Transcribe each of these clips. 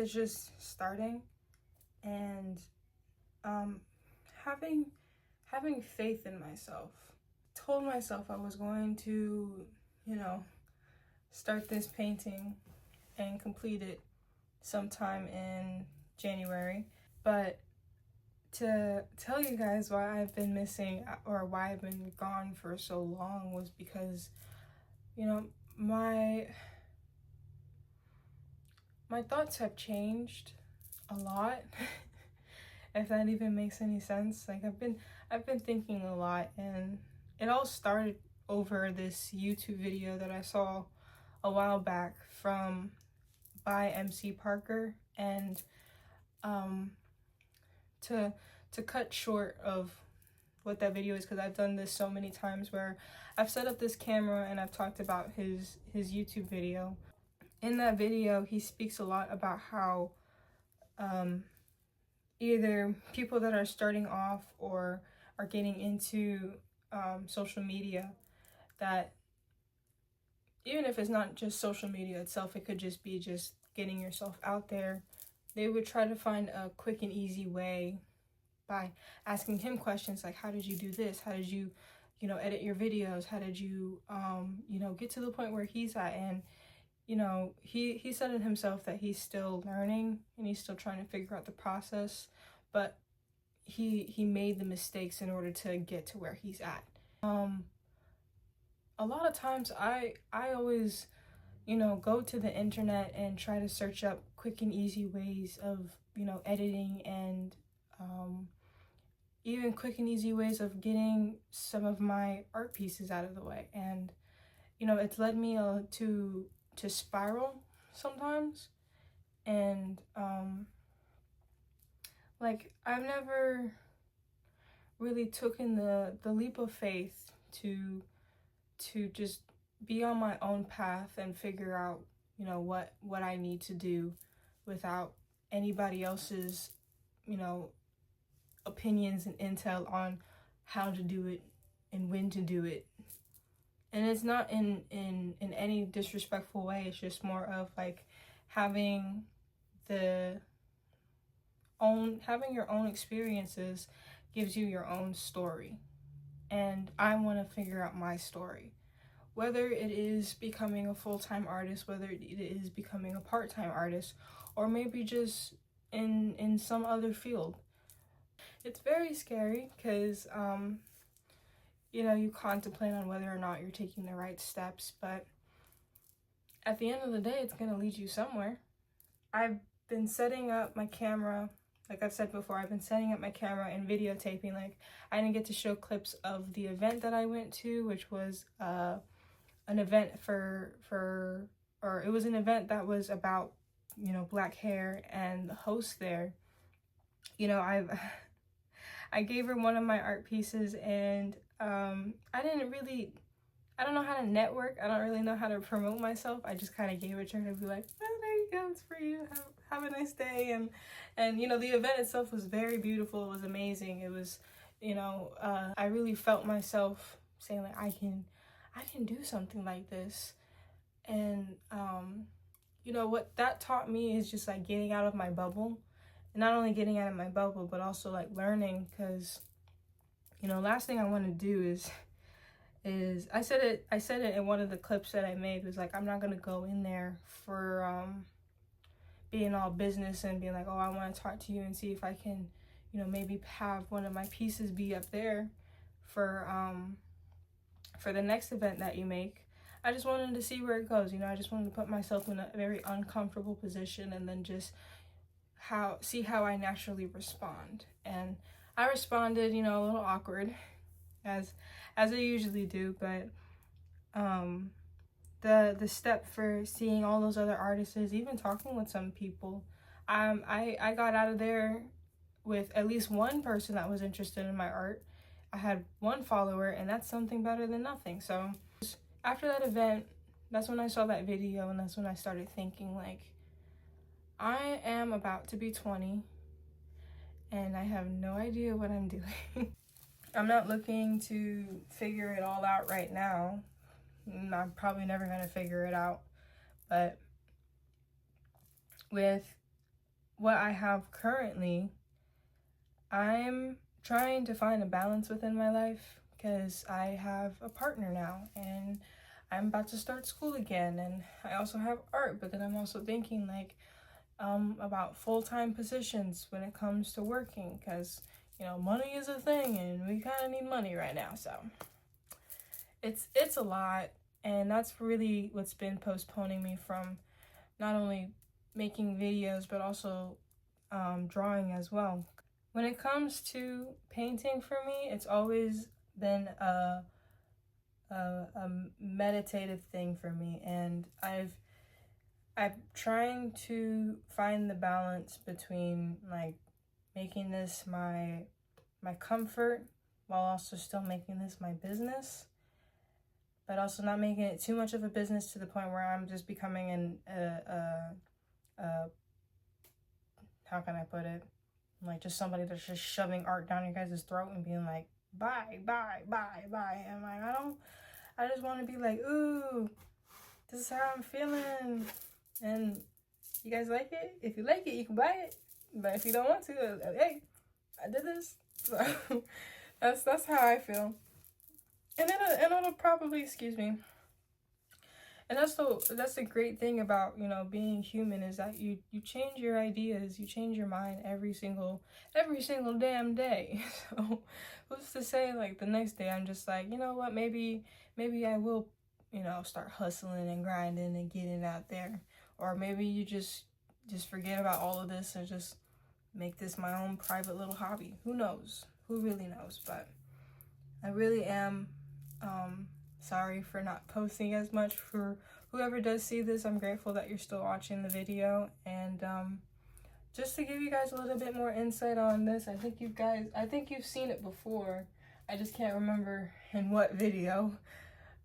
is just starting, and having faith in myself. Told myself I was going to, start this painting and complete it sometime in January. But to tell you guys why I've been missing, or why I've been gone for so long, was because, my thoughts have changed a lot. If that even makes any sense. Like, I've been thinking a lot, and it all started over this YouTube video that I saw a while back by MC Parker. And to cut short of what that video is, because I've done this so many times where I've set up this camera and I've talked about his YouTube video. In that video, he speaks a lot about how either people that are starting off or are getting into social media, that even if it's not just social media itself, it could just be just getting yourself out there. They would try to find a quick and easy way by asking him questions like, how did you do this? How did you, edit your videos? How did you, get to the point where he's at? And, he said it himself that he's still learning and he's still trying to figure out the process, but he made the mistakes in order to get to where he's at. A lot of times I always, go to the internet and try to search up quick and easy ways of, editing, and even quick and easy ways of getting some of my art pieces out of the way. And, it's led me to spiral sometimes. And, I've never really taken the leap of faith to just be on my own path and figure out, what I need to do without anybody else's, opinions and intel on how to do it and when to do it. And it's not in any disrespectful way. It's just more of like having your own experiences gives you your own story. And I want to figure out my story. Whether it is becoming a full-time artist, whether it is becoming a part-time artist, or maybe just in some other field. It's very scary because, you contemplate on whether or not you're taking the right steps, but at the end of the day, it's going to lead you somewhere. I've been setting up my camera, like I've said before, I've been setting up my camera and videotaping. Like, I didn't get to show clips of the event that I went to, which was an event it was an event that was about, black hair, and the host there, I gave her one of my art pieces, and I don't know how to network. I don't really know how to promote myself. I just kind of gave it to her to be like, oh, there you go, it's for you. Have a nice day. And the event itself was very beautiful. It was amazing. It was, I really felt myself saying like, I can do something like this. And, what that taught me is just like getting out of my bubble. And not only getting out of my bubble, but also like learning, because, last thing I want to do is I said it in one of the clips that I made, was like, I'm not going to go in there for being all business and being like, oh, I want to talk to you and see if I can, maybe have one of my pieces be up there for the next event that you make. I just wanted to see where it goes. I just wanted to put myself in a very uncomfortable position and then just see how I naturally respond. And I responded, a little awkward, as I usually do, but the step for seeing all those other artists, even talking with some people, I got out of there with at least one person that was interested in my art. I had one follower, and that's something better than nothing. So after that event, that's when I saw that video, and that's when I started thinking like, I am about to be 20 and I have no idea what I'm doing. I'm not looking to figure it all out right now. I'm probably never going to figure it out. But with what I have currently, I'm trying to find a balance within my life because I have a partner now and I'm about to start school again, and I also have art, but then I'm also thinking like about full-time positions when it comes to working, because you know, money is a thing and we kind of need money right now. So it's a lot, and that's really what's been postponing me from not only making videos but also drawing as well. When it comes to painting for me, it's always been a meditative thing for me, and I'm trying to find the balance between like making this my comfort while also still making this my business, but also not making it too much of a business to the point where I'm just becoming how can I put it? Like just somebody that's just shoving art down your guys' throat and being like, bye, bye, bye, bye. And like, I just want to be like, ooh, this is how I'm feeling. And you guys like it? If you like it, you can buy it. But if you don't want to, hey, I did this. So that's how I feel. And it'll probably, excuse me. And that's the great thing about, you know, being human, is that you change your ideas, you change your mind every single damn day. So who's to say like the next day I'm just like, you know what, maybe I will, you know, start hustling and grinding and getting out there. Or maybe you just forget about all of this and just make this my own private little hobby. Who knows? Who really knows? But I really am sorry for not posting as much. For whoever does see this, I'm grateful that you're still watching the video. And just to give you guys a little bit more insight on this, I think you've seen it before. I just can't remember in what video.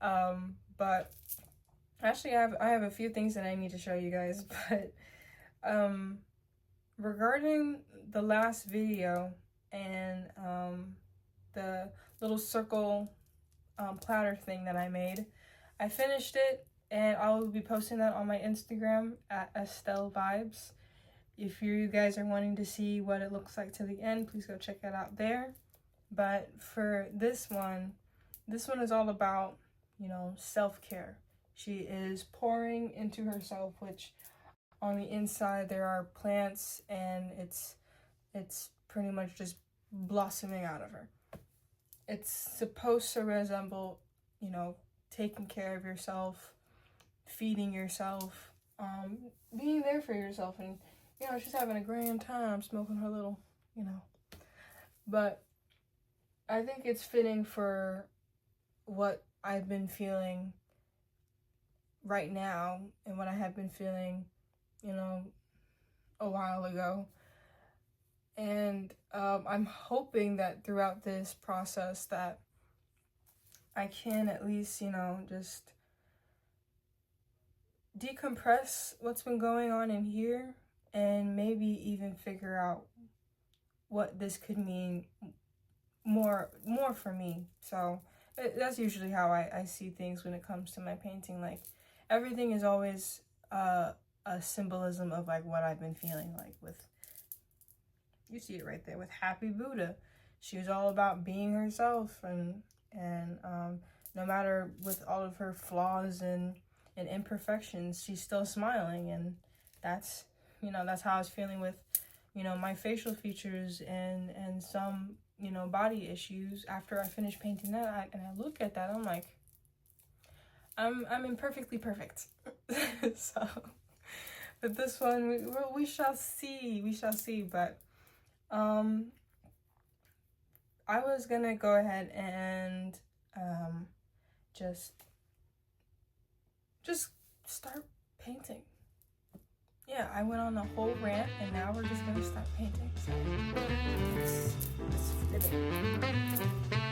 But actually I have a few things that I need to show you guys. But regarding the last video and the little circle platter thing that I made, I finished it, and I will be posting that on my Instagram at Estelle Vibes. If you guys are wanting to see what it looks like to the end, please go check it out there. But for this one is all about, you know, self-care. She is pouring into herself, which on the inside there are plants, and it's pretty much just blossoming out of her. It's supposed to resemble, you know, taking care of yourself, feeding yourself, being there for yourself, and, you know, she's having a grand time smoking her little, you know. But I think it's fitting for what I've been feeling right now and what I have been feeling, you know, a while ago. And I'm hoping that throughout this process that I can at least, you know, just decompress what's been going on in here, and maybe even figure out what this could mean more for me. So that's usually how I see things when it comes to my painting. Like, everything is always a symbolism of like what I've been feeling. Like with, you see it right there with Happy Buddha. She was all about being herself, and no matter with all of her flaws and imperfections, she's still smiling. And that's, you know, that's how I was feeling with, you know, my facial features and some, you know, body issues. After I finished painting that, and I look at that, I'm like, I'm imperfectly perfect. So, but this one, we shall see. But I was gonna go ahead and just start painting. Yeah, I went on a whole rant, and now we're just gonna start painting. So let's flip it.